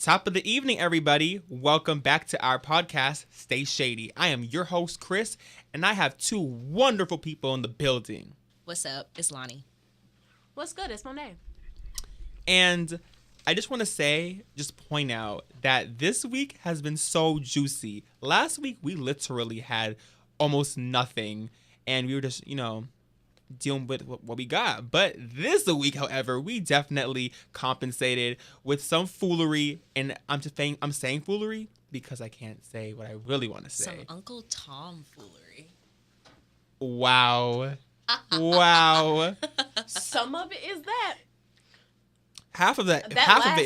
Top of the evening, everybody. Welcome back to our podcast, Stay Shady. I am your host, Chris, and I have two wonderful people in the building. What's up? It's Lonnie. What's good? It's Monet. And I just want to point out that this week has been so juicy. Last week, we literally had almost nothing, and we were just, dealing with what we got. But this week, however, we definitely compensated with some foolery, and I'm saying foolery because I can't say what I really want to say. Some Uncle Tom foolery. Wow. Wow. Some of it is that. Half of it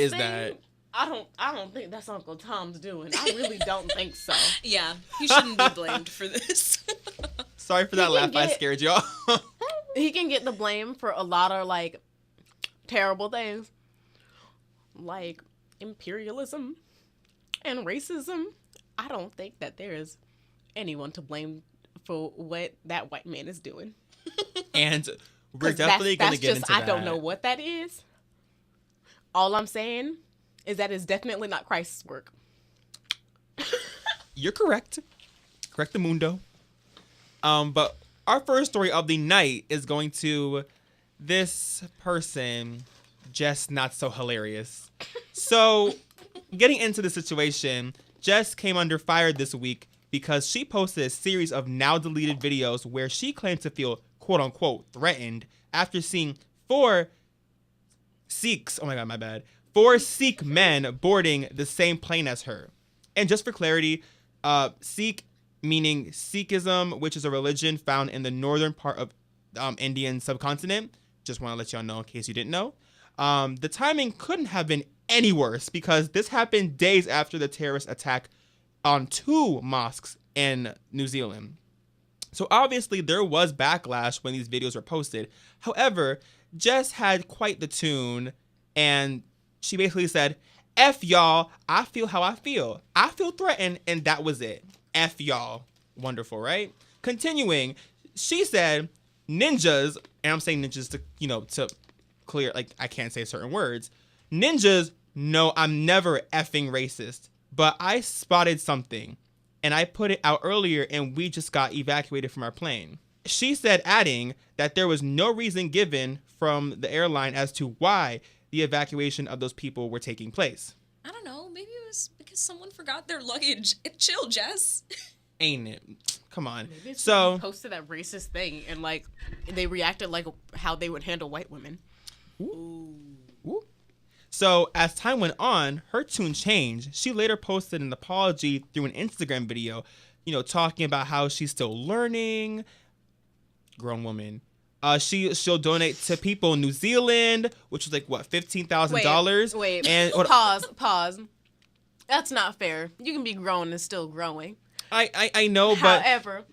is that. I don't think that's Uncle Tom's doing. I really don't think so. Yeah, he shouldn't be blamed for this. Sorry for that laugh. I scared y'all. He can get the blame for a lot of terrible things, like imperialism and racism. I don't think that there is anyone to blame for what that white man is doing. And we're definitely going to get into that. I don't know what that is. All I'm saying is that it's definitely not Christ's work. You're correct. Correct the mundo. But our first story of the night is going to this person, Jess Not So Hilarious. So, getting into the situation, Jess came under fire this week because she posted a series of now deleted videos where she claimed to feel quote unquote threatened after seeing four Sikh men boarding the same plane as her. And just for clarity, Sikh meaning Sikhism, which is a religion found in the northern part of Indian subcontinent. Just want to let y'all know in case you didn't know. The timing couldn't have been any worse because this happened days after the terrorist attack on 2 mosques in New Zealand. So obviously there was backlash when these videos were posted. However, Jess had quite the tune, and she basically said, F y'all, I feel how I feel. I feel threatened, and that was it. F y'all. Wonderful, right? Continuing, she said, ninjas, and I'm saying ninjas to clear, I can't say certain words. Ninjas, no, I'm never effing racist, but I spotted something, and I put it out earlier, and we just got evacuated from our plane. She said, adding that there was no reason given from the airline as to why the evacuation of those people were taking place. I don't know. Maybe it was because someone forgot their luggage. Chill, Jess. Ain't it? Come on. Maybe it's so he posted that racist thing and they reacted like how they would handle white women. Ooh. Ooh. So as time went on, her tune changed. She later posted an apology through an Instagram video, talking about how she's still learning. Grown woman. She'll donate to people in New Zealand, which was $15,000. Wait. And pause. That's not fair. You can be grown and still growing. I know, but however,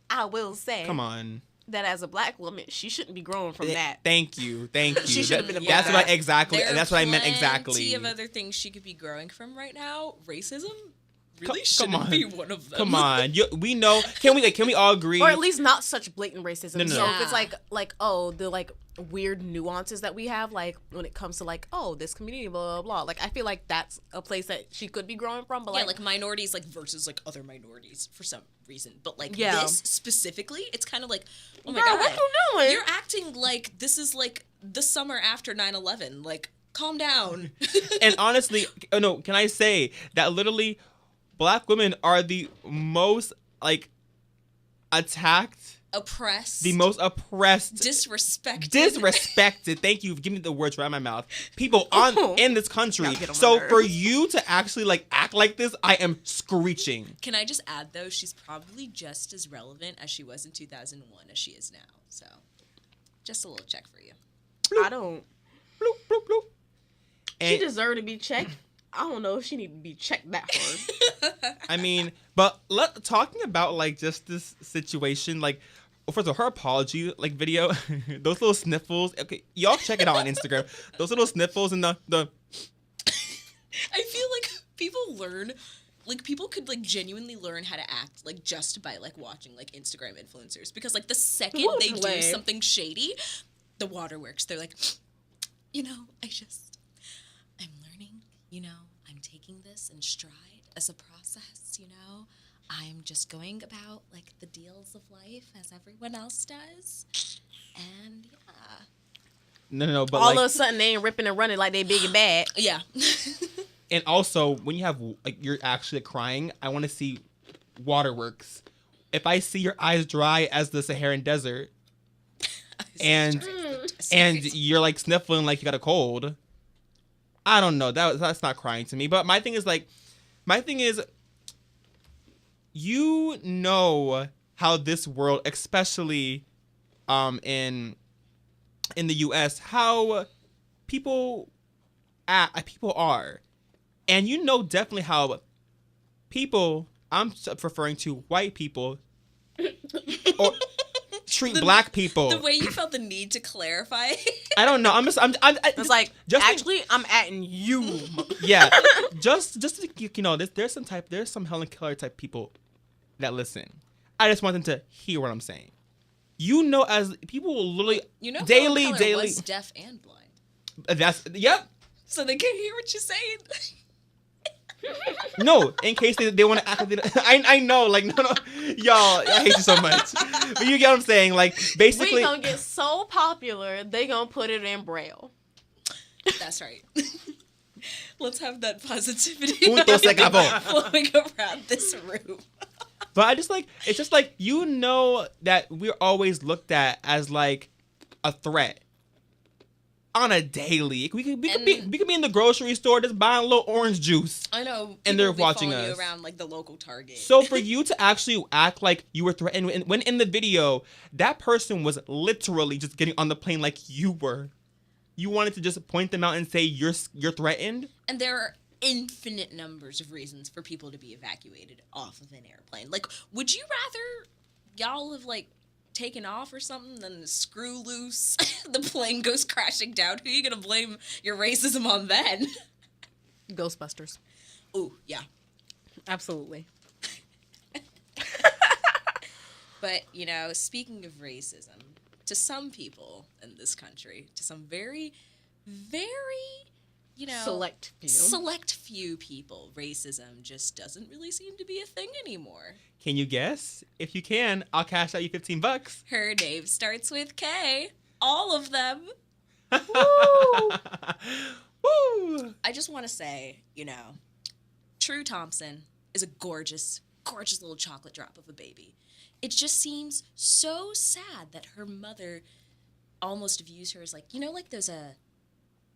I will say, come on, that as a black woman, she shouldn't be growing from that. Thank you. She should have been. That's what I exactly. That's what I meant exactly. Plenty of other things she could be growing from right now. Racism really shouldn't be one of them. Come on, we know. Can we all agree? Or at least not such blatant racism. No. So if it's the weird nuances that we have, when it comes to this community, blah blah blah. I feel like that's a place that she could be growing from. But minorities versus other minorities for some reason. But yeah. This specifically, it's kind of oh my Girl, god, what you doing? You're acting like this is the summer after 9/11. Calm down. And honestly, no, can I say that literally Black women are the most attacked, oppressed, the most oppressed, disrespected. Thank you. Give me the words right out of my mouth. People in this country. So for you to actually act like this, I am screeching. Can I just add though, she's probably just as relevant as she was in 2001 as she is now. So just a little check for you. Bloop. I don't. Bloop, bloop, bloop. She deserved to be checked. I don't know if she need to be checked that hard. I mean, but talking about just this situation, first of all, her apology video, those little sniffles. Okay, y'all check it out on Instagram. Those little sniffles and the. I feel like people learn, people could genuinely learn how to act just by watching Instagram influencers, because the second they do something shady, the waterworks. They're I'm learning. I'm taking this in stride as a process, you know. I'm just going about, like, the deals of life as everyone else does. And, yeah. No, but all of a sudden they ain't ripping and running like they big and bad. Yeah. And also, when you have, like, you're actually crying, I want to see waterworks. If I see your eyes dry as the Saharan desert, and you're, like, sniffling like you got a cold, I don't know. That's not crying to me. But my thing is, you know how this world, especially in the U.S., how people are. And you know definitely how people, I'm referring to white people, or treat black people. The way you felt the need to clarify. I don't know. It's like, actually, I'm atting you. Yeah. just to, you know, there's some Helen Keller type people that listen. I just want them to hear what I'm saying. You know, as people will literally, you know, daily was deaf and blind. Yep. So they can't hear what you're saying. No, in case they want to act like I know, like, no, y'all, I hate you so much. But you get what I'm saying, like, basically. We gonna get so popular, they gonna put it in Braille. That's right. Let's have that positivity flowing around this room. But it's just like, you know that we're always looked at as, like, a threat. On a daily, we could be in the grocery store just buying a little orange juice. I know, and they're watching us you around, like, the local Target. So for you to actually act like you were threatened, when in the video that person was literally just getting on the plane like you were, you wanted to just point them out and say you're threatened. And there are infinite numbers of reasons for people to be evacuated off of an airplane. Like, would you rather y'all have, like, taken off or something, then the screw loose, the plane goes crashing down? Who are you gonna blame your racism on then? Ghostbusters. Ooh, yeah. Absolutely. But, you know, speaking of racism, to some people in this country, to some very, very, you know, select few people, racism just doesn't really seem to be a thing anymore. Can you guess? If you can, I'll cash out you $15. Her name starts with K. All of them. Woo! Woo! I just want to say, you know, True Thompson is a gorgeous, gorgeous little chocolate drop of a baby. It just seems so sad that her mother almost views her as, like, you know, like those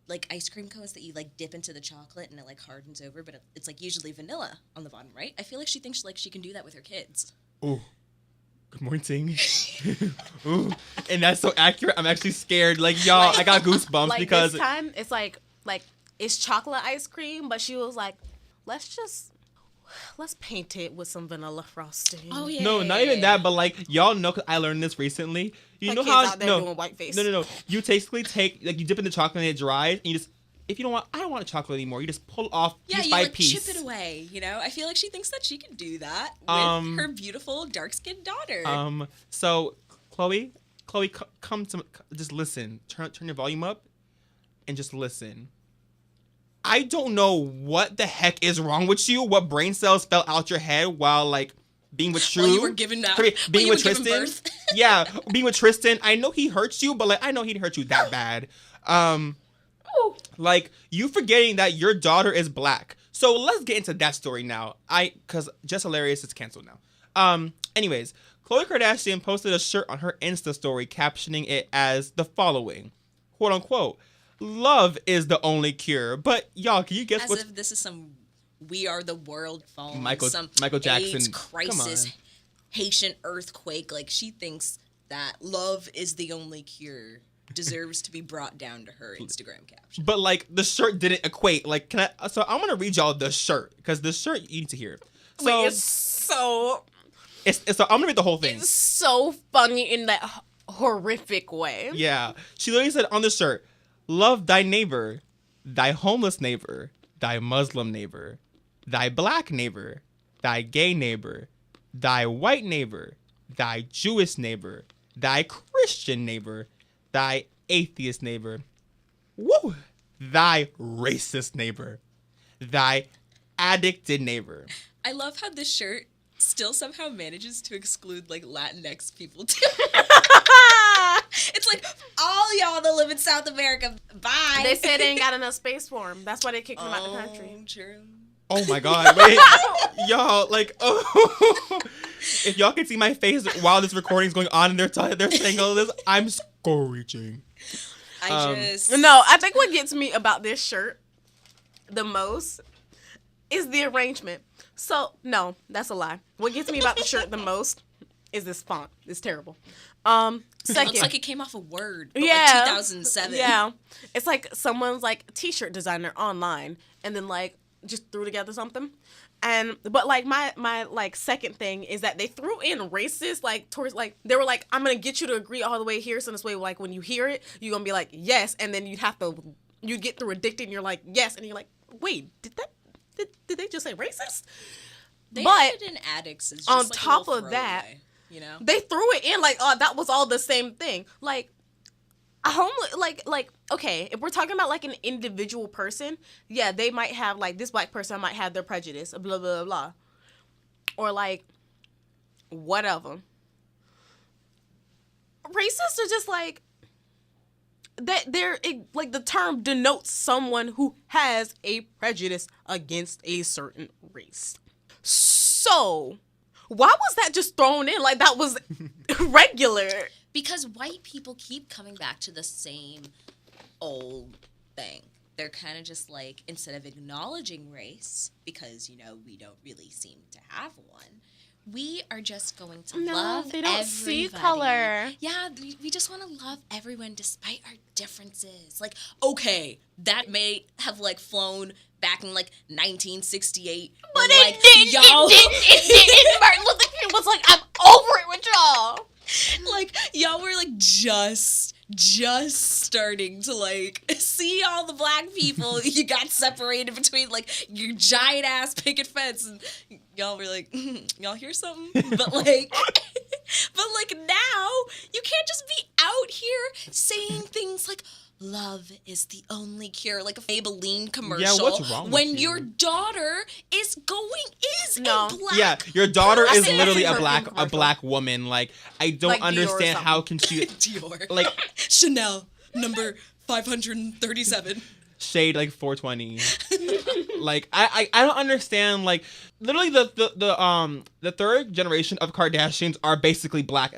like ice cream cones that you, like, dip into the chocolate and it, like, hardens over, but it's, like, usually vanilla on the bottom, right? I feel like she thinks, like, she can do that with her kids. Ooh. Good morning. Ooh. And that's so accurate. I'm actually scared. Like, y'all, I got goosebumps, like, because this time it's like it's chocolate ice cream, but she was like, let's paint it with some vanilla frosting. Oh yeah. No, not even that, but, like, y'all know, cause I learned this recently. You know how doing whiteface. No. You basically take, like, you dip in the chocolate and it dries, and you just, if you don't want, I don't want a chocolate anymore, you just pull it off piece by piece. Yeah, you, like, chip it away. You know, I feel like she thinks that she can do that with her beautiful dark-skinned daughter. So Khloe, come to, just listen. Turn your volume up, and just listen. I don't know what the heck is wrong with you. What brain cells fell out your head while, like, being with True. While you were giving that. Being with Tristan. Yeah, being with Tristan. I know he hurts you, but, like, I know he didn't hurt you that bad. Like, you forgetting that your daughter is black. So let's get into that story now. Cause Just Hilarious is canceled now. Anyways, Khloe Kardashian posted a shirt on her Insta story captioning it as the following, quote unquote, "Love is the only cure." But y'all, can you guess what? As if this is some We Are the World phone, Michael Jackson AIDS crisis, Haitian earthquake. Like, she thinks that love is the only cure deserves to be brought down to her Instagram caption. But, like, the shirt didn't equate. Like, so I'm gonna read y'all the shirt, because the shirt you need to hear. So so I'm gonna read the whole thing. It's so funny in that horrific way. Yeah, she literally said on the shirt, "Love thy neighbor, thy homeless neighbor, thy Muslim neighbor, thy black neighbor, thy gay neighbor, thy white neighbor, thy Jewish neighbor, thy Christian neighbor, thy atheist neighbor, woo, thy racist neighbor, thy addicted neighbor. I love how this shirt still somehow manages to exclude like Latinx people too. It's like all y'all that live in South America. Bye. They said they ain't got enough space for him. That's why they kicked him out the country. True. Oh my God! Wait, y'all, like, oh, if y'all can see my face while this recording is going on and they're saying all this, I'm screeching. No, I think what gets me about this shirt the most is the arrangement. So, no, that's a lie. What gets me about the shirt the most is this font. It's terrible. Second, it looks like it came off a Word, but yeah, like 2007. Yeah. It's like someone's like t-shirt designer online and then like just threw together something. But like my like second thing is that they threw in racist like towards like they were like, I'm gonna get you to agree all the way here, so this way like when you hear it you're gonna be like yes, and then you get through addicted and you're like yes, and you're like wait, did they just say racist? They but added in addicts is just on like top a of that, you know, they threw it in like that was all the same thing. Like a homeless, like okay, if we're talking about like an individual person, yeah, they might have like this black person might have their prejudice, blah blah blah, or like whatever. Racists are just like that. They're like the term denotes someone who has a prejudice against a certain race. So why was that just thrown in like that was regular? Because white people keep coming back to the same old thing. They're kind of just like, instead of acknowledging race, because, you know, we don't really seem to have one, we are just going to love they don't everybody. see color. Yeah, we just want to love everyone despite our differences. Like, okay, that may have, like, flown back in, like, 1968. But like, it didn't. y'all... It didn't. Martin Luther King was like, I'm over it with y'all. Like, y'all were, like, just starting to, like, see all the black people. You got separated between, like, your giant-ass picket fence. And y'all were like, y'all hear something? But, like, now, you can't just be out here saying things like, love is the only cure, like a Maybelline commercial. Yeah, what's wrong with when you? your daughter is No. a black. Yeah, your daughter is seen literally her a commercial. black woman. Like, I don't Like Dior or understand how something. can she Dior. like Chanel number 537. shade like 420. Like I don't understand. Like literally the third generation of Kardashians are basically black.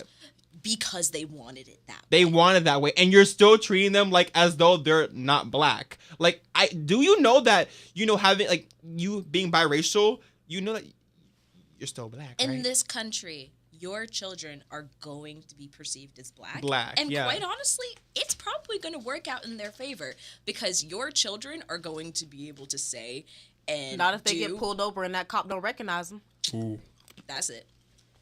Because they wanted it that way. They wanted that way, and you're still treating them like as though they're not black. Like, do you know that, you know, having like you being biracial, you know that you're still black, In right? this country, your children are going to be perceived as black. Black, and yeah. quite honestly, it's probably going to work out in their favor because your children are going to be able to say and Not if they get pulled over and that cop don't recognize them. Ooh. That's it.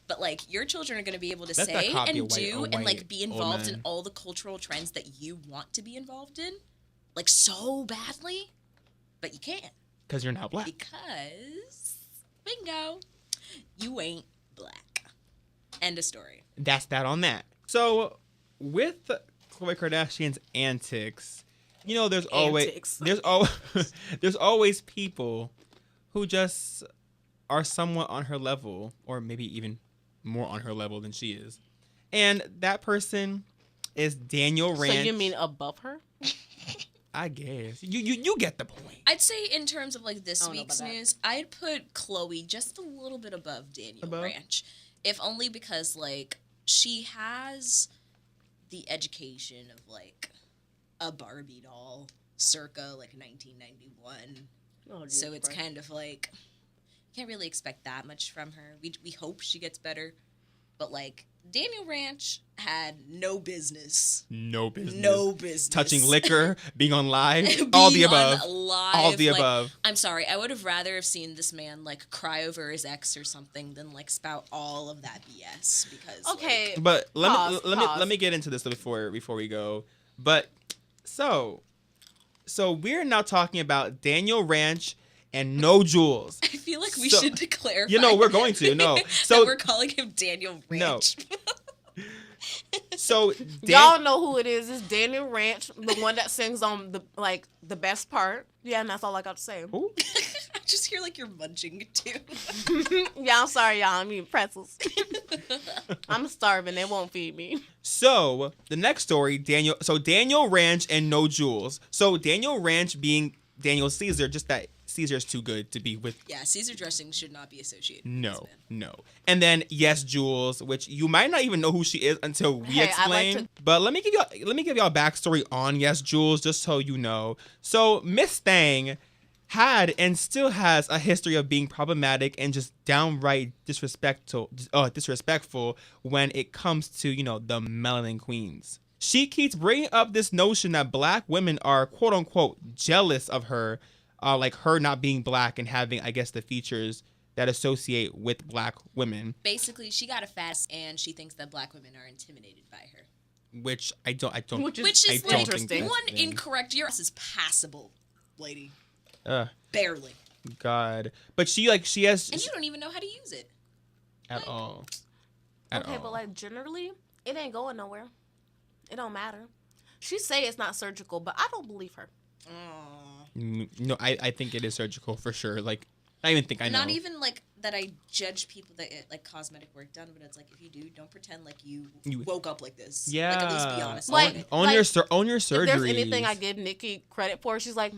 But, like, your children are going to be able to Let that say cop be and a do white and, like, be old involved in man. all the cultural trends that you want to be involved in, like, so badly, but you can't. Because you're not black. Because, bingo, you ain't black. End of story. That's that on that. So, with Khloe Kardashian's antics, you know, there's always people who just are somewhat on her level, or maybe even more on her level than she is. And that person is Daniel Ranch. So you mean above her? I guess. You get the point. I'd say in terms of, like, this I don't know week's about that. news, I'd put Khloe just a little bit above Daniel Ranch. If only because, like, she has the education of, like, a Barbie doll circa, like, 1991. Oh, So it's kind of like, can't really expect that much from her. We hope she gets better. But, like, Daniel Ranch had no business. No business. No business. Touching liquor, being on live, Being all the above. on live, All the like, above. I'm sorry. I would have rather have seen this man, like, cry over his ex or something than, like, spout all of that BS. Because, Okay. But Pause. let me get into this before we go. But so we're now talking about Daniel Ranch and YesJulz. I feel like we So- should declare. You know, we're going to. No. So that we're calling him Daniel Ranch. No. So Y'all know who it is. It's Daniel Ranch, the one that sings on the best part. Yeah, and that's all I got to say. Who? I just hear like you're munching too. Yeah, I'm sorry, y'all. I'm eating pretzels. I'm starving. They won't feed me. So the next story, Daniel Ranch and No Jules. So Daniel Ranch being Daniel Caesar, just that Caesar's too good to be with. Yeah, Caesar dressing should not be associated with No, this man. no. And then YesJulz, which you might not even know who she is until we explain. But let me give y'all a backstory on YesJulz, just so you know. So Miss Thang had and still has a history of being problematic and just downright disrespectful when it comes to, the melanin queens. She keeps bringing up this notion that black women are quote unquote jealous of her, like her not being black and having, I guess, the features that associate with black women. Basically, she got a fast and she thinks that black women are intimidated by her. Which I don't. Which is like, interesting. One incorrect. Your ass is passable, lady. Barely. God, but she has. And you don't even know how to use it. At all. But like generally, it ain't going nowhere. It don't matter. She say it's not surgical, but I don't believe her. No, I think it is surgical for sure. Like, I even think I know. Not even like that I judge people that get like cosmetic work done, but it's like if you do, don't pretend like you woke up like this. Yeah. Like at least be honest. Own your surgery. If there's anything I give Nikki credit for, she's like,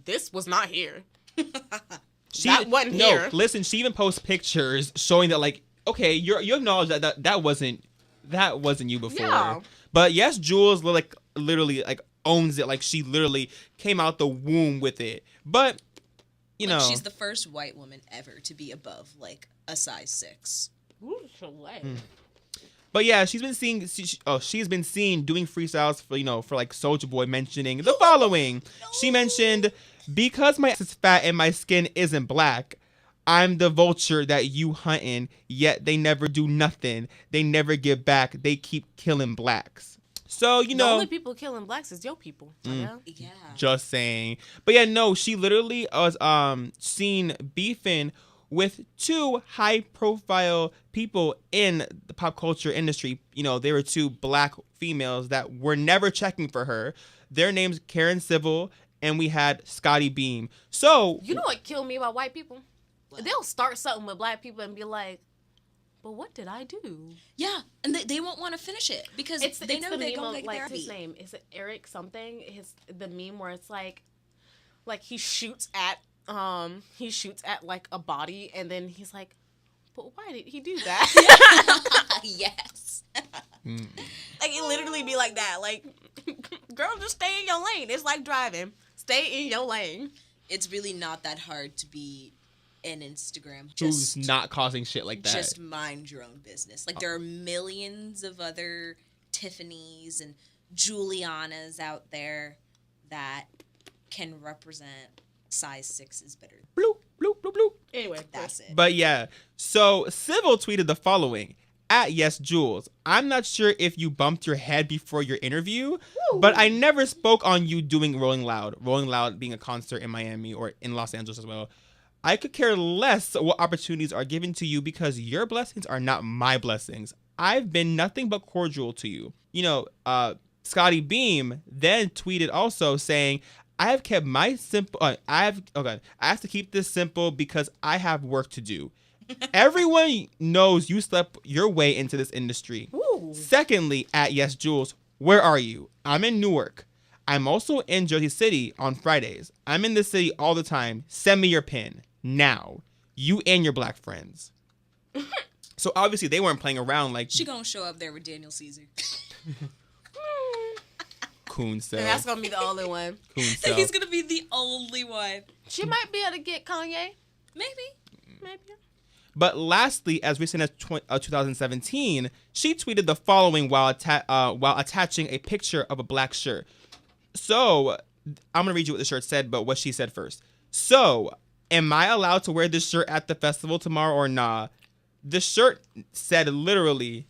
this was not here. That wasn't here. No, listen, she even posts pictures showing that, like, okay, you acknowledge that wasn't you before. Yeah. But YesJulz like literally like owns it. Like she literally came out the womb with it. But she's the first white woman ever to be above like a size 6. But yeah, she's been seen doing freestyles for like Soulja Boy, mentioning the following. No. She mentioned, because my ass is fat and my skin isn't black, I'm the vulture that you hunting, yet they never do nothing. They never give back. They keep killing blacks. So, the only people killing blacks is your people. Yeah. Just saying. But yeah, no, she literally was seen beefing with 2 high-profile people in the pop culture industry. They were 2 black females that were never checking for her. Their names, Karen Civil, and we had Scotty Beam. So you know what killed me about white people? They'll start something with black people and be like, but what did I do? Yeah, and they won't want to finish it because they know they're going to get therapy. His name is it Eric something? The meme where it's like he shoots at like a body and then he's like, but why did he do that? Yes. Like it literally be like that. Like, girl, just stay in your lane. It's like driving. Stay in your lane. It's really not that hard to be an Instagram. Who's not causing shit like that. Just mind your own business. Like there are millions of other Tiffany's and Julianas out there that can represent size 6s better. Bloop, bloop, bloop, bloop. Anyway, that's it. But yeah, so Civil tweeted the following. At YesJulz, I'm not sure if you bumped your head before your interview, but I never spoke on you doing Rolling Loud. Rolling Loud being a concert in Miami or in Los Angeles as well. I could care less what opportunities are given to you because your blessings are not my blessings. I've been nothing but cordial to you. Scotty Beam then tweeted also saying, I have kept my simple. I have to keep this simple because I have work to do. Everyone knows you slept your way into this industry. Ooh. Secondly, at YesJulz, where are you? I'm in Newark. I'm also in Jersey City on Fridays. I'm in the city all the time. Send me your pin now. You and your black friends. So obviously they weren't playing around like. She gonna show up there with Daniel Caesar. Coon self. And that's gonna be the only one. Coon self. He's gonna be the only one. She might be able to get Kanye. Maybe. But lastly, as recent as 2017, she tweeted the following while attaching a picture of a black shirt. So, I'm going to read you what the shirt said, but what she said first. So, am I allowed to wear this shirt at the festival tomorrow or nah? The shirt said literally,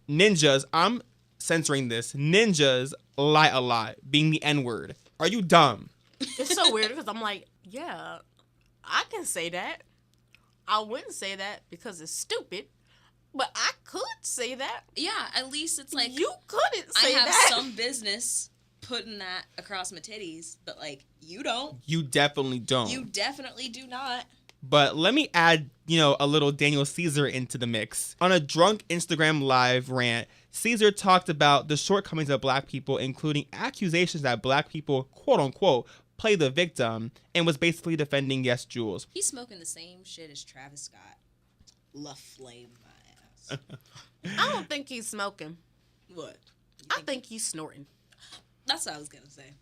ninjas, I'm censoring this, ninjas lie a lot, being the N-word. Are you dumb? It's so weird because I'm like, yeah, I can say that. I wouldn't say that because it's stupid, but I could say that. Yeah, at least it's like you couldn't say I have that. some business putting that across my titties, but like you don't. You definitely don't. You definitely do not. But let me add, a little Daniel Caesar into the mix. On a drunk Instagram live rant, Caesar talked about the shortcomings of black people, including accusations that black people, quote unquote, play the victim, and was basically defending YesJulz. He's smoking the same shit as Travis Scott. La flame my ass. I don't think he's smoking. What? I think he's snorting. That's what I was gonna say.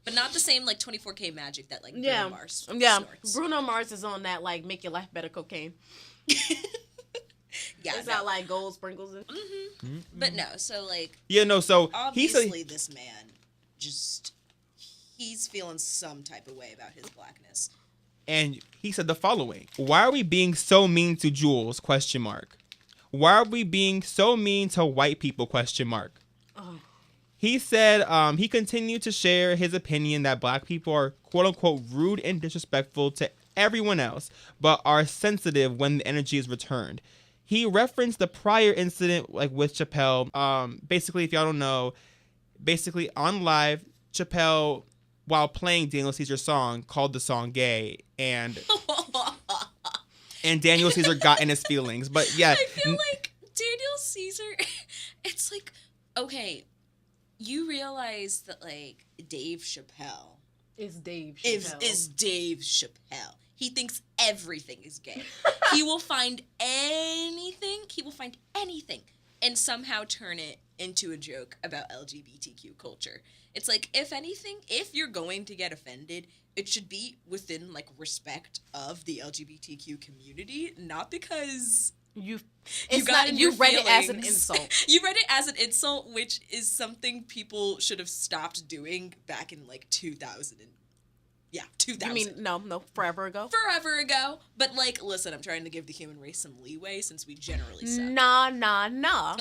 But not the same like 24K magic that like Yeah. Bruno Mars snorts. Bruno Mars is on that like make your life better cocaine. Yeah, It's not like gold sprinkles. But no, so like So obviously this man he's feeling some type of way about his blackness. And he said the following: "Why are we being so mean to Jules? ? Why are we being so mean to white people? ? He said he continued to share his opinion that black people are quote unquote rude and disrespectful to everyone else, but are sensitive when the energy is returned. He referenced the prior incident like with Chappelle. Basically, if y'all don't know, basically on live, Chappelle, while playing Daniel Caesar's song, called the song gay, and Daniel Caesar got in his feelings. But yeah, I feel like Daniel Caesar, it's like, okay, you realize that like Dave Chappelle Is Dave Chappelle. is Dave Chappelle. He thinks everything is gay. He will find anything. And somehow turn it into a joke about LGBTQ culture. It's like, if anything, if you're going to get offended, it should be within like respect of the LGBTQ community, not because you read it as an insult. You read it as an insult, which is something people should have stopped doing back in like 2000. Yeah, 2000. You mean no, forever ago? Forever ago. But like, listen, I'm trying to give the human race some leeway since we generally suck. Nah.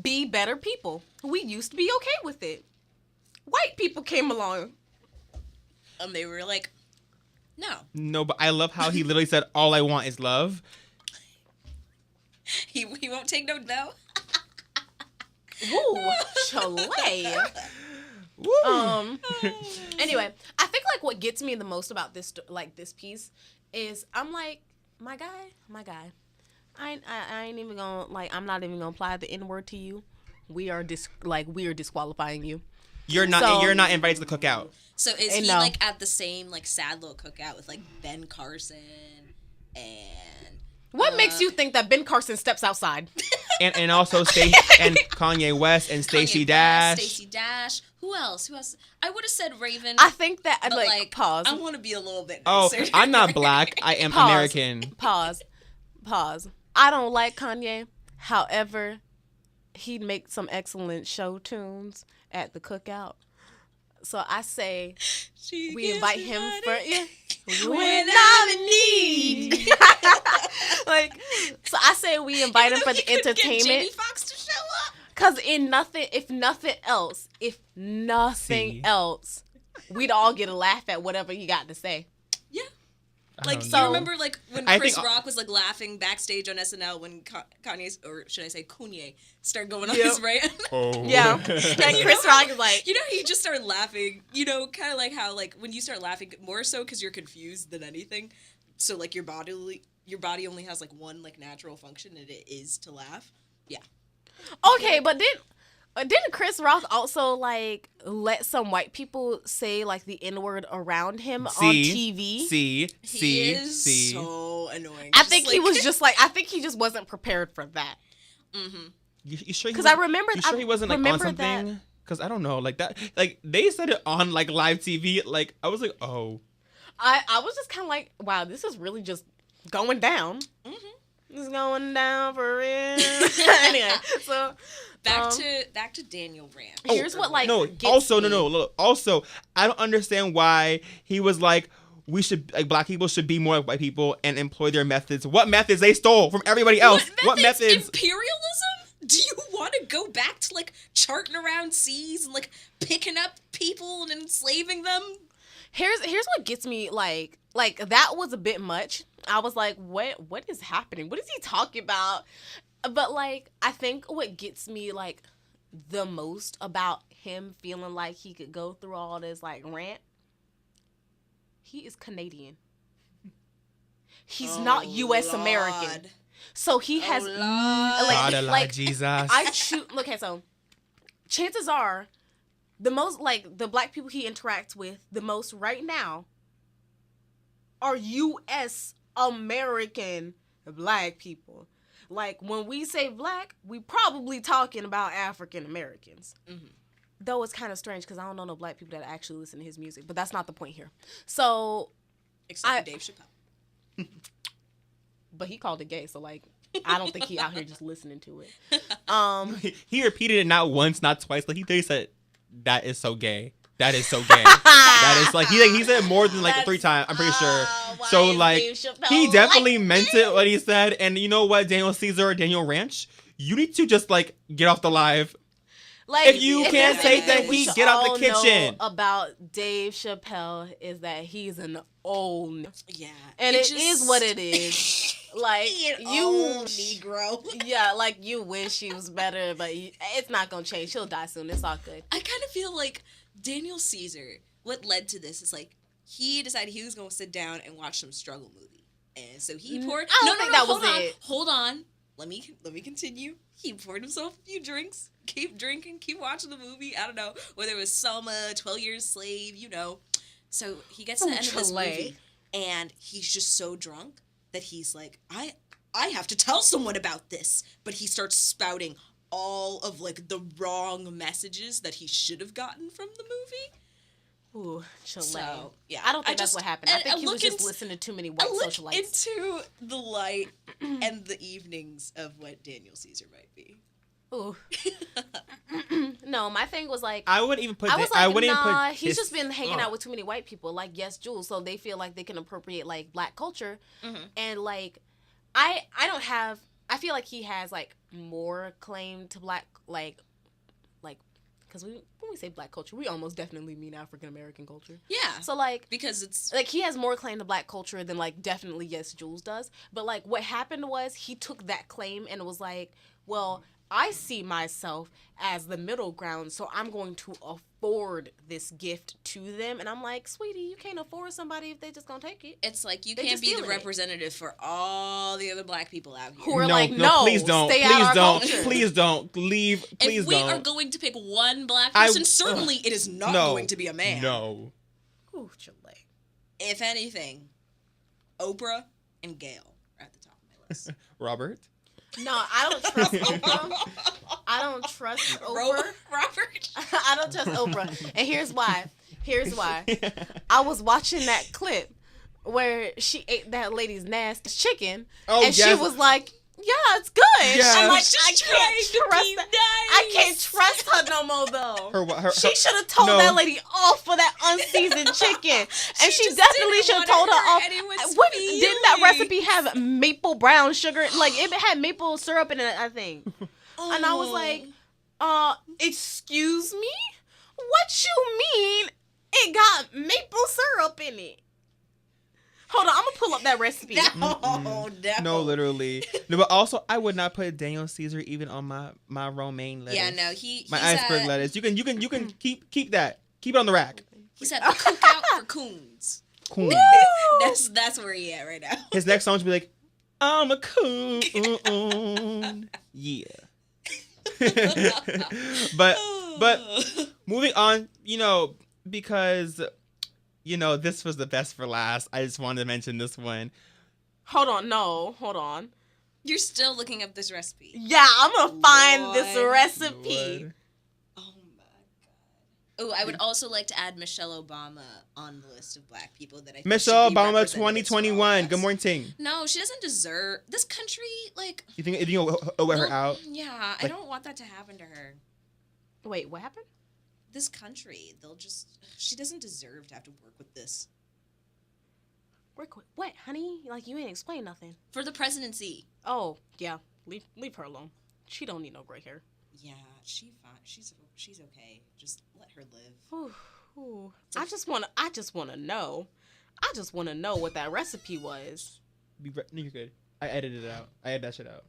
Be better people. We used to be okay with it. White people came along. And they were like, no. No, but I love how he literally said, "All I want is love." He won't take no. Ooh, Chile. Woo. Anyway, I think like what gets me the most about this piece is I'm like, my guy. I ain't even gonna I'm not even gonna apply the N-word to you. We are disqualifying you. You're not invited to the cookout. So is he like at the same like sad little cookout with like Ben Carson and what makes you think that Ben Carson steps outside? and also and Kanye West and Stacey Dash. Stacey Dash. Who else? I would have said Raven. I think that but like pause. I want to be a little bit Oh, nicer. I'm not black. I am American. Pause. I don't like Kanye. However, he'd make some excellent show tunes at the cookout. So I say we invite him for when I'm in need. So I say we invite him for the entertainment. Get Jamie Foxx to show up. Cause if nothing else, we'd all get a laugh at whatever he got to say. Yeah. Like, So you remember, like, when I Chris think- Rock was, like, laughing backstage on SNL when Kanye's, or should I say Kanye, started going on his rant? Oh. Yeah. And Chris Rock is like, You know, he just started laughing, kind of like how, like, when you start laughing, more so because you're confused than anything. So, like, your body only has, like, one, like, natural function, and it is to laugh. Yeah. okay, but didn't Chris Rock also like let some white people say like the N-word around him on TV? He is so annoying. I think he just wasn't prepared for that. Mm-hmm. You sure? Because I remember. You sure he wasn't like on something? Because I don't know, like that. Like they said it on like live TV. Like I was like, oh. I was just kind of like, wow, this is really just going down. Mm-hmm. It's going down for real. Anyway, so back to Daniel rant. Here's what like Look, also, I don't understand why he was like, we should like black people should be more like white people and employ their methods. What methods they stole from everybody else? What methods? Imperialism? Do you want to go back to like charting around seas and like picking up people and enslaving them? Here's what gets me like that was a bit much. I was like, what is happening? What is he talking about? But like I think what gets me like the most about him feeling like he could go through all this like rant, he is Canadian. He's not U.S. American. So he has Jesus. Okay, so chances are the most like the black people he interacts with the most right now are U.S. American black people. Like when we say black, we probably talking about African Americans. Mm-hmm. Though it's kind of strange because I don't know no black people that actually listen to his music, but that's not the point here. So, except for Dave Chappelle. But he called it gay, so like I don't think he out here just listening to it. He repeated it not once, not twice. Like he said, "That is so gay. That is so gay." That is like he said more than like 3 times. I'm pretty sure. So like he definitely meant it what he said. And you know what, Daniel Caesar or Daniel Ranch, you need to just like get off the live. Like if you can't take that heat, get out the kitchen. About Dave Chappelle is that he's an old and it is what it is. Like you Negro. Yeah, like you wish he was better, but it's not gonna change. He'll die soon. It's all good. I kind of feel like Daniel Caesar, what led to this is like he decided he was gonna sit down and watch some struggle movie, and so he poured. I don't think that was it. Hold on. Let me continue. He poured himself a few drinks. Keep drinking. Keep watching the movie. I don't know whether it was Selma, 12 Years Slave. You know. So he gets to the end of this movie, and he's just so drunk that he's like, I have to tell someone about this. But he starts spouting all of like the wrong messages that he should have gotten from the movie. Ooh, Chile. So, yeah. I don't think that's what happened. I think he was just listening to too many white socialites. Into the light and the evenings of what Daniel Caesar might be. Ooh. No, my thing was like I wouldn't even put. He's just been hanging out with too many white people, like YesJulz, so they feel like they can appropriate like black culture, and like I feel like he has like more claim to black like because when we say black culture, we almost definitely mean African American culture. Yeah. So like because it's like he has more claim to black culture than like definitely YesJulz does. But like what happened was he took that claim and was like, well, I see myself as the middle ground, so I'm going to afford this gift to them. And I'm like, sweetie, you can't afford somebody if they just gonna take it. It's like you can't be the representative for all the other black people out here. Who are no, please don't, please don't, leave, please don't. If we are going to pick one black person, certainly it is not going to be a man. No. Ooh, Chile. If anything, Oprah and Gail are at the top of my list. Robert? No, I don't trust Oprah. I don't trust Oprah. Robert? I don't trust Oprah. And here's why. I was watching that clip where she ate that lady's nasty chicken. Oh, and she was like, yeah, it's good. Yes. I'm like, I can't trust her no more, though. She should have told that lady off for that unseasoned chicken. And she definitely should have told her off. Didn't that recipe have maple brown sugar? Like, it had maple syrup in it, I think. And I was like, excuse me? What you mean it got maple syrup in it? Hold on, I'm gonna pull up that recipe. No. No, literally. No, but also I would not put Daniel Caesar even on my romaine lettuce. Yeah, no, my iceberg lettuce. You can keep that. Keep it on the rack. He's at the cookout for coons. Coon. That's where he at right now. His next song should be like, I'm a coon. Yeah. but moving on, because this was the best for last. I just wanted to mention this one. Hold on. You're still looking up this recipe. Yeah, I'm gonna find this recipe. Lord. Oh my god. Oh, I would also like to add Michelle Obama on the list of black people that I think Michelle Obama 2021. Good morning. No, she doesn't deserve this country. Like, you think you'll wear her out? Yeah, I don't want that to happen to her. Wait, what happened? This country, she doesn't deserve to have to work with this. Work with what, honey? Like, you ain't explain nothing. For the presidency. Oh, yeah. Leave her alone. She don't need no gray hair. Yeah, she's fine. She's okay. Just let her live. Ooh. I just wanna know. I just wanna know what that recipe was. No, you're good. I edited it out. I edited that shit out.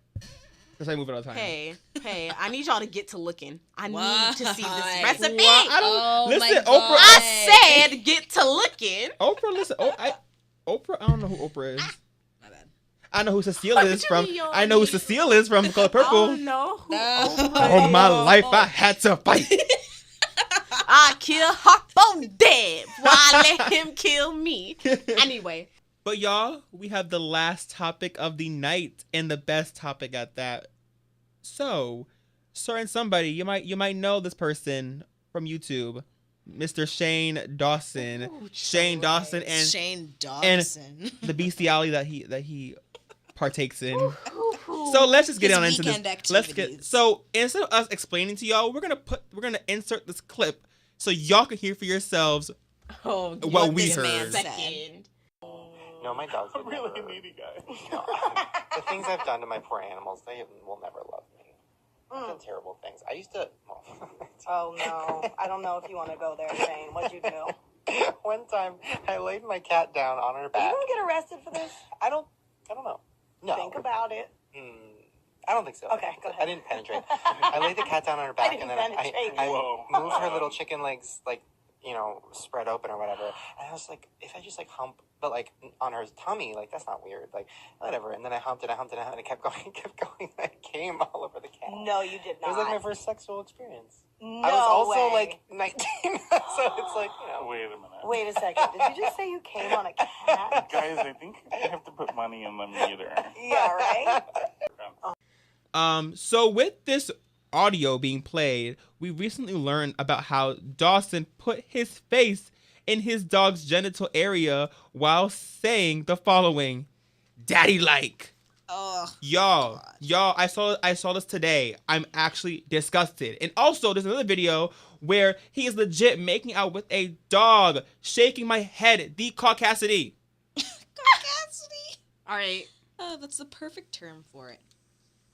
That's how I move it all the time. Hey, I need y'all to get to looking. I Why? need to see this recipe. Well, I don't Oh listen. my Oprah. God. I said get to looking. Oprah. Listen. Oprah. I don't know who Oprah is. My bad. I know who Cecile What is you from. mean, y'all I know who need- Cecile is from Color I Purple. don't know who No. Oprah All is. my life I had to fight. I kill Harpo dead while I let him kill me. Anyway. But y'all, we have the last topic of the night and the best topic at that. So, certain somebody, you might know this person from YouTube, Mr. Shane Dawson. Ooh, Shane Dawson and Shane Dawson. the bestiality that he partakes in. So let's just get His on into this. weekend Let's get activities. so instead of us explaining to y'all, we're gonna insert this clip so y'all can hear for yourselves Oh, what we this man heard. said. second. No, my dog's a really needy guy. No, the things I've done to my poor animals, they will never love me. I've done terrible things. I used to. Oh no, I don't know if you want to go there, Shane. What'd you do? One time, I laid my cat down on her Are you back. gonna get arrested for this? I don't know. No. Think about it. I don't think so. Okay, go ahead. I didn't penetrate. I laid the cat down on her back, didn't and then penetrate. I moved her little chicken legs, like, spread open or whatever. And I was like, if I just, like, hump, but, like, on her tummy, like, that's not weird. Like, whatever. And then I humped it, and it kept going, and I came all over the cat. No, you did It not. was, like, my first sexual experience. No I was also, way. like, 19, so it's like, Wait a minute. Wait a second. Did you just say you came on a cat? Guys, I think I have to put money in the meter. Yeah, right. So with this audio being played, we recently learned about how Dawson put his face in his dog's genital area while saying the following: "Daddy like." Oh, Y'all, I saw this today. I'm actually disgusted. And also, there's another video where he is legit making out with a dog, shaking my head. The caucasity. Cassidy. All right. Oh, that's the perfect term for it.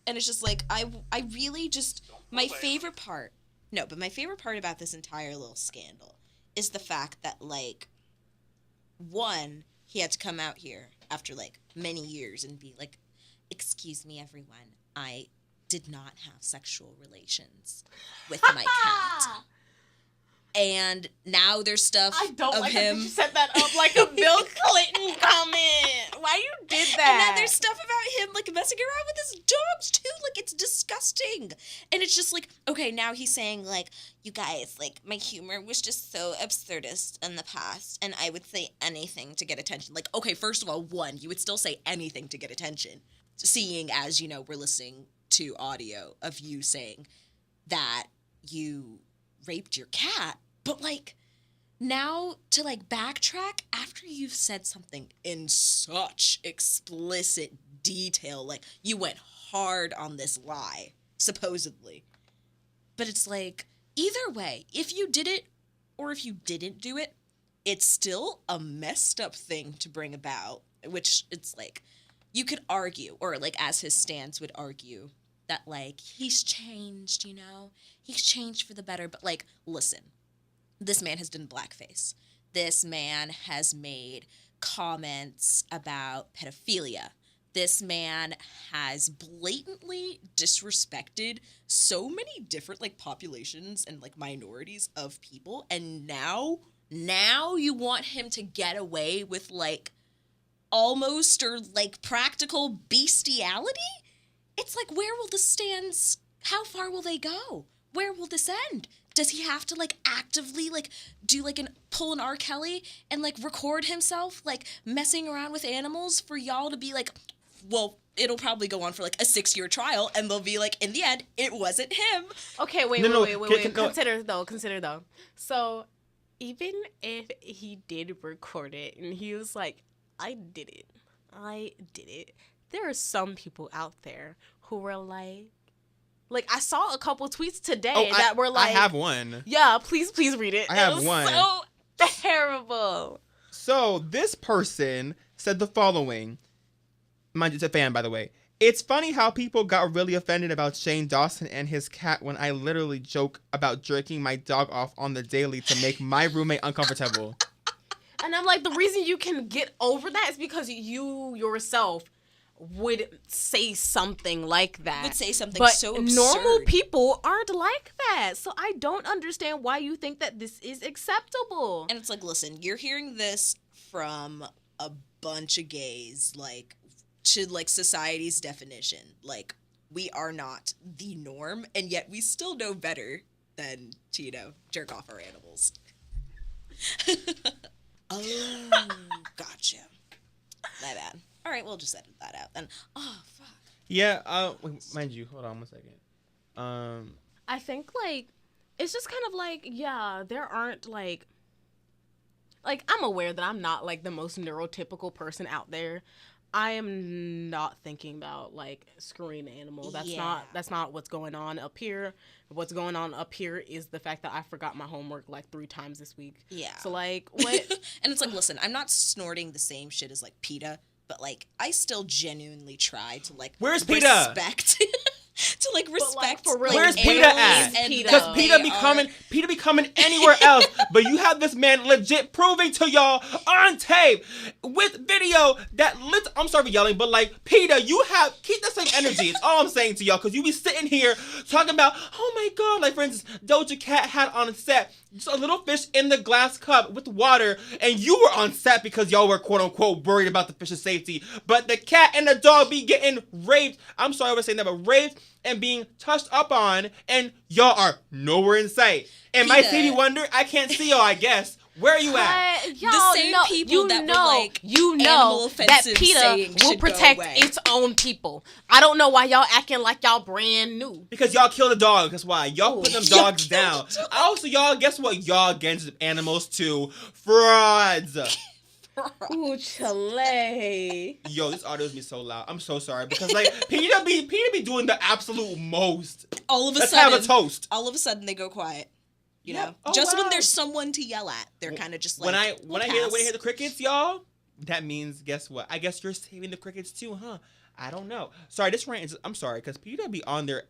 And it's just like, I really just, my favorite part about this entire little scandal is the fact that, like, one, he had to come out here after, like, many years and be like, excuse me, everyone, I did not have sexual relations with my cat. And now there's stuff I don't of like him. that you set that up like a Bill Clinton comment. Why you did And that? then there's stuff about him, like, messing around with his dogs, too. Like, it's disgusting. And it's just like, okay, now he's saying, like, you guys, like, my humor was just so absurdist in the past, and I would say anything to get attention. Like, okay, first of all, one, you would still say anything to get attention, seeing as, we're listening to audio of you saying that you raped your cat. But, like, now to, like, backtrack after you've said something in such explicit detail, like, you went hard on this lie, supposedly. But it's like, either way, if you did it or if you didn't do it, it's still a messed up thing to bring about, which it's like, you could argue, or, like, as his stance would argue, that, like, he's changed, he's changed for the better. But, like, listen, this man has done blackface. This man has made comments about pedophilia. This man has blatantly disrespected so many different, like, populations and, like, minorities of people. And now you want him to get away with, like, almost or, like, practical bestiality? It's like, where will this stand? How far will they go? Where will this end? Does he have to, like, actively, like, do, like, pull an R. Kelly and, like, record himself, like, messing around with animals for y'all to be like, well, it'll probably go on for, like, a 6-year trial, and they'll be like, in the end, it wasn't him. Okay, wait. Consider though. So, even if he did record it and he was like, I did it, there are some people out there who were like, I saw a couple tweets today that were like, I have one. Yeah, please read it. I have it was one. So terrible. So this person said the following. Mind you, it's a fan, by the way. It's funny how people got really offended about Shane Dawson and his cat when I literally joke about jerking my dog off on the daily to make my roommate uncomfortable. And I'm like, the reason you can get over that is because you yourself would say something like that. Would say something but so absurd. normal people aren't like that. So I don't understand why you think that this is acceptable. And it's like, listen, you're hearing this from a bunch of gays, like, to, like, society's definition. Like, we are not the norm, and yet we still know better than to, you know, jerk off our animals. Oh, gotcha. My bad. All right, we'll just edit that out then. Oh, fuck. Yeah, mind you, hold on 1 second. I think, like, it's just kind of like, yeah, there aren't, like, I'm aware that I'm not, like, the most neurotypical person out there. I am not thinking about, like, screwing an animal. That's not what's going on up here. What's going on up here is the fact that I forgot my homework, like, 3 times this week. Yeah. So, like, what? And it's like, listen, I'm not snorting the same shit as, like, PETA, but, like, I still genuinely try to, like, where's PETA? Respect. To, like, respect. for real, where's PETA at? Because PETA be coming anywhere else. But you have this man legit proving to y'all on tape with video that I'm sorry for yelling, but like PETA, keep that same energy. It's all I'm saying to y'all, because you be sitting here talking about, oh my god, like for instance, Doja Cat had on set just a little fish in the glass cup with water, and you were on set because y'all were quote unquote worried about the fish's safety. But the cat and the dog be getting raped. I'm sorry for saying that, but raped and being touched up on, and y'all are nowhere in sight. And my Stevie Wonder, I can't see y'all, I guess. Where are you at? The same people that were like, know that PETA will protect its own people. I don't know why y'all acting like y'all brand new. Because y'all killed a dog. That's why. Y'all put them dogs down. Also, y'all, guess what? Y'all against animals too. Frauds. Ooh, Chile. Yo, this audio is me so loud. I'm so sorry because like PETA be doing the absolute most. All of a Let's sudden, have a toast. All of a sudden, they go quiet. You know, when there's someone to yell at, they're kind of just like. When I hear the crickets, y'all, that means guess what? I guess you're saving the crickets too, huh? I don't know. Sorry, this rant is. I'm sorry because PETA be on their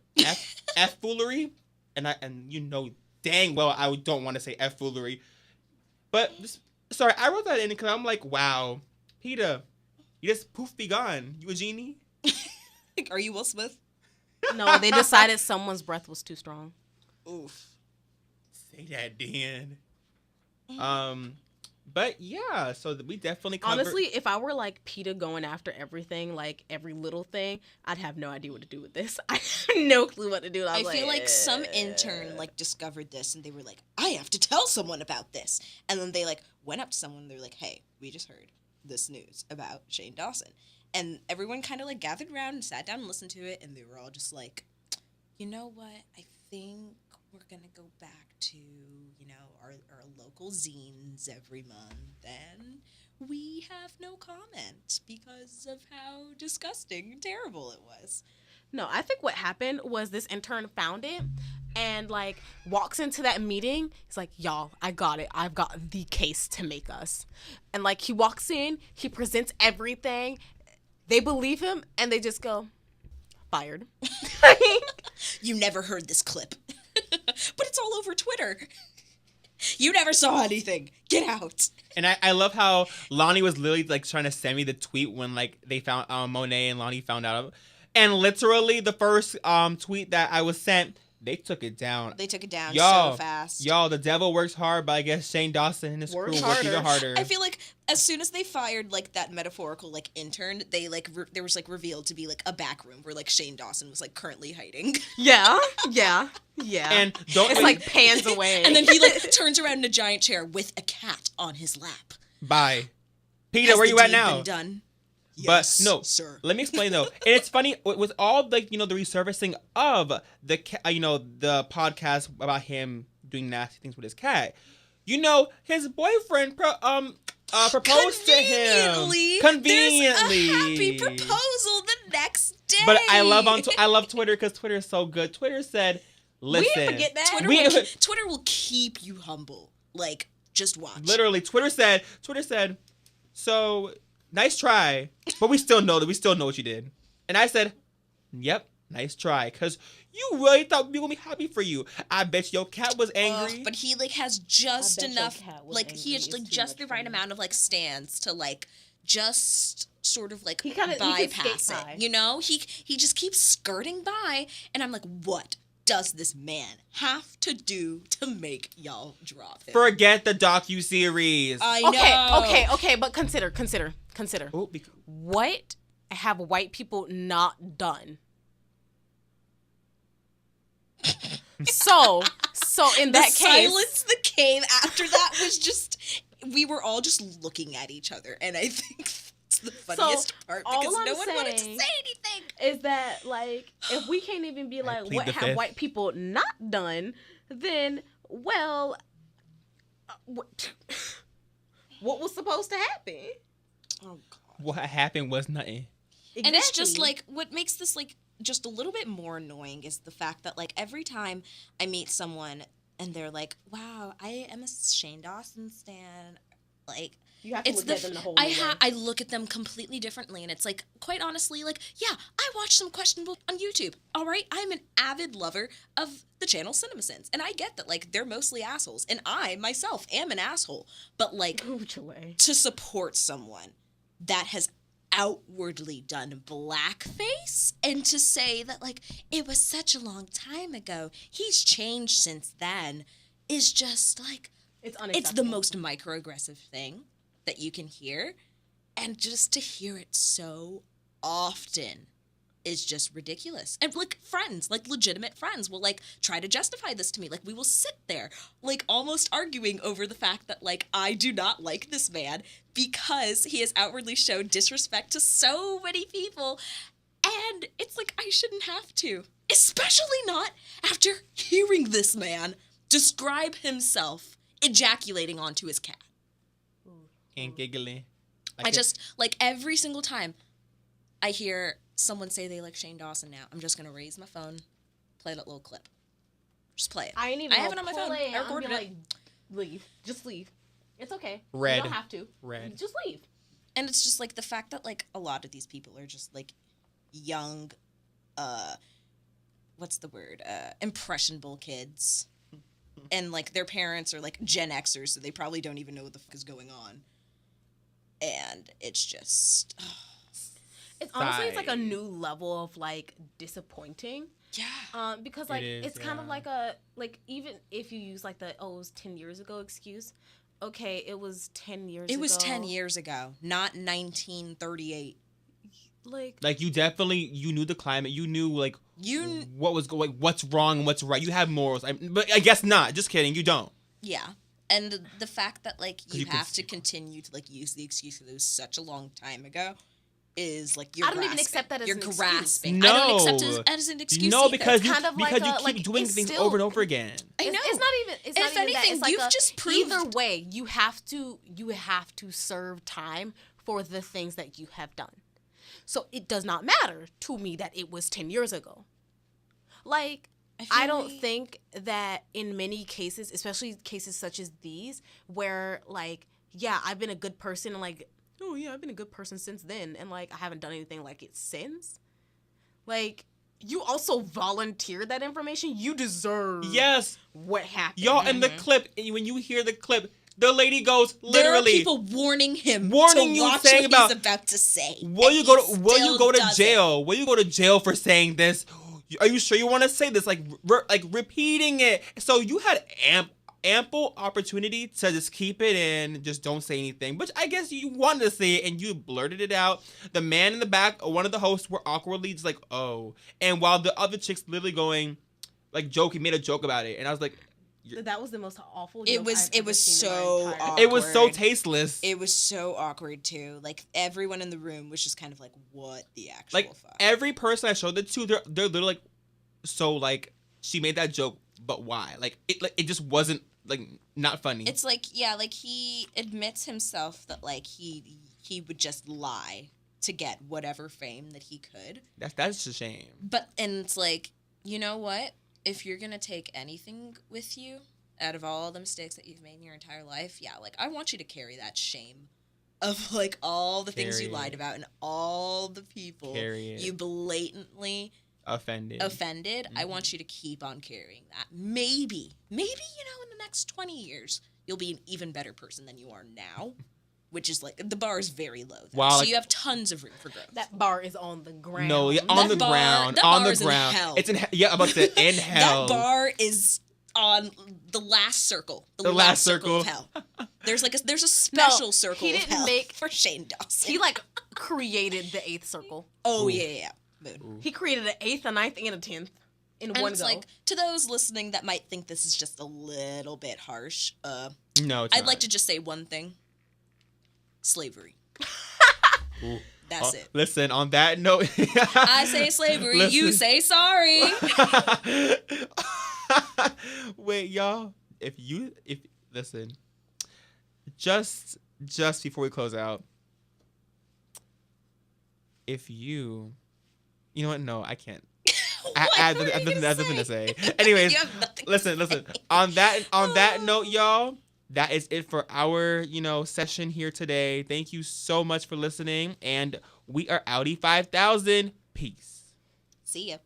f foolery, and you know dang well I don't want to say f foolery, but this. Sorry, I wrote that in because I'm like, wow, PETA, you just poof be gone. You a genie? Are you Will Smith? No, they decided someone's breath was too strong. Oof. Say that, Dan. But yeah, so we definitely covered. Honestly, if I were like PETA going after everything, like every little thing, I'd have no idea what to do with this. I have no clue what to do. I feel like some intern like discovered this and they were like, I have to tell someone about this. And then they like went up to someone and they're like, hey, we just heard this news about Shane Dawson. And everyone kind of like gathered around and sat down and listened to it. And they were all just like, you know what? I think we're going to go back to, you know, our local zines every month. And we have no comment because of how disgusting and terrible it was. No, I think what happened was this intern found it and, like, walks into that meeting. He's like, y'all, I got it. I've got the case to make us. And, like, he walks in. He presents everything. They believe him, and they just go, fired. You never heard this clip. But it's all over Twitter. You never saw anything. Get out. And I love how Lonnie was literally, like, trying to send me the tweet when, like, they found Monet and Lonnie found out. And literally the first tweet that I was sent, they took it down. They took it down so fast. Y'all, the devil works hard, but I guess Shane Dawson and his crew work even harder. I feel like as soon as they fired, like, that metaphorical, like, intern, they, like, there was, like, revealed to be, like, a back room where, like, Shane Dawson was, like, currently hiding. Yeah. And it's like pans away. And then he, like, turns around in a giant chair with a cat on his lap. Bye. PETA, where you at now? Been done? But yes, no, sir. Let me explain though. And it's funny with all the the resurfacing of the the podcast about him doing nasty things with his cat. His boyfriend proposed to him conveniently. There's a happy proposal the next day. But I love Twitter because Twitter is so good. Twitter said, "Listen, we didn't forget that. Twitter will keep you humble. Like, just watch." Literally, Twitter said, so. Nice try, but we still know what you did. And I said, yep, nice try, because you really thought we were going to be happy for you. I bet your cat was angry. But he, like, has just enough, like, he has, like, just the right amount of, like, stance to, like, just sort of like He can skate bypass by. it. You know, he just keeps skirting by, and I'm like, what does this man have to do to make y'all drop him? Forget the docuseries. I know. Okay, but consider. Oh, What have white people not done? So in that the case, silence that came after that was just, we were all just looking at each other, and I think it's the funniest part all because I'm no one wanted to saying say anything. is that like if we can't even be like plead what the have fifth. white people not done, then well, what was supposed to happen? Oh God. what happened was nothing. And it's just Exactly. like, what makes this like just a little bit more annoying is the fact that like every time I meet someone and they're like, wow, I am a Shane Dawson stan, like, you have to it's look at them the whole I way. I look at them completely differently, and it's like, quite honestly, like, yeah, I watch some questionable on YouTube. All right, I'm an avid lover of the channel CinemaSins, and I get that like they're mostly assholes, and I myself am an asshole. But like, to support someone that has outwardly done blackface and to say that like it was such a long time ago, he's changed since then, is just like, It's unacceptable. it's the most microaggressive thing that you can hear, and just to hear it so often is just ridiculous. And like friends, like legitimate friends will like try to justify this to me. Like we will sit there like almost arguing over the fact that like I do not like this man because he has outwardly shown disrespect to so many people, and it's like I shouldn't have to, especially not after hearing this man describe himself ejaculating onto his cat. And giggling. I just, like, every single time I hear someone say they like Shane Dawson now, I'm just going to raise my phone, play that little clip. Just play it. I ain't even. I have it on my phone. I I'm recorded gonna it. like leave. Just leave. It's okay. Red. You don't have to. Red. Just leave. And it's just, like, the fact that, like, a lot of these people are just, like, young, what's the word? Impressionable kids. And, like, their parents are, like, Gen Xers, so they probably don't even know what the fuck is going on. And it's just... It's honestly, it's like a new level of like disappointing. Yeah. Because like It is, it's kind of yeah. like a like even if you use like the it was 10 years ago excuse, okay, it was 10 years ago. It was 10 years ago, not 1938. Like you definitely, you knew the climate. You knew like You... what was going, what's wrong and what's right. You have morals. But I guess not. Just kidding. You don't. Yeah. And the fact that, like, you you can have to continue to, like, use the excuse that it was such a long time ago is, like, you're I don't even grasping. accept that as you're an excuse. grasping. I don't accept it No. as an excuse No, either. because you, kind of because like you a- keep like, doing it's things still- over and over again. I know. It's not even. It's If not even anything, that. It's like you've just proved... either way. You have to serve time for the things that you have done. So it does not matter to me that it was 10 years ago. Like I don't think that in many cases, especially cases such as these, where like yeah, I've been a good person and like oh yeah, I've been a good person since then, and like I haven't done anything like it since. Like you also volunteered that information. You deserve Yes. what happened. Y'all, in the clip, when you hear the clip, the lady goes There are literally, people warning him Warning to you, watch saying what about, he's about to say. will and you go he to will you still go to does it. jail? Will you go to jail for saying this? Are you sure you want to say this? Like repeating it. So you had ample opportunity to just keep it in, just don't say anything. But I guess you wanted to say it and you blurted it out. The man in the back, one of the hosts, were awkwardly just like, oh. And while the other chick's literally going, like joking, made a joke about it. And I was like, That was the most awful. It joke was- I've it ever was seen in my so entire- awkward. it was so tasteless. It was so awkward too. Like everyone in the room was just kind of like, "What the actual Like fuck?" every person I showed it to, they're literally like, so like she made that joke, but why? Like it just wasn't like not funny. It's like, yeah, like he admits himself that like he would just lie to get whatever fame that he could. That's a shame. But and it's like, you know what? If you're gonna take anything with you out of all the mistakes that you've made in your entire life, yeah, like I want you to carry that shame of like all the things you Carry lied it. about and all the people Carry it. you blatantly Offended. I want you to keep on carrying that. Maybe, you know, in the next 20 years, you'll be an even better person than you are now. which is like the bar is very low. Wow, so like- you have tons of room for growth. That bar is on the ground. No, yeah, on the That bar- ground. that On bar the is in ground. hell. It's in yeah, I'm about to say in hell. That bar is on the last circle. The last circle of circle. hell. There's a special circle he of didn't hell make- for Shane Dawson. He like created the 8th circle. oh yeah. Moon. He created an 8th, a 9th, and a 10th in And one it's go. like, to those listening that might think this is just a little bit harsh, No, it's I'd not. like to just say one thing. Slavery. Ooh. That's it. Listen, on that note, I say slavery, you Listen. say sorry. Wait, y'all. If listen, just before we close out, if you know what? No, I can't. I have nothing to say. Anyways, You have nothing to listen. say. On that note, y'all, that is it for our session here today. Thank you so much for listening, and we are Audi 5000. Peace. See ya.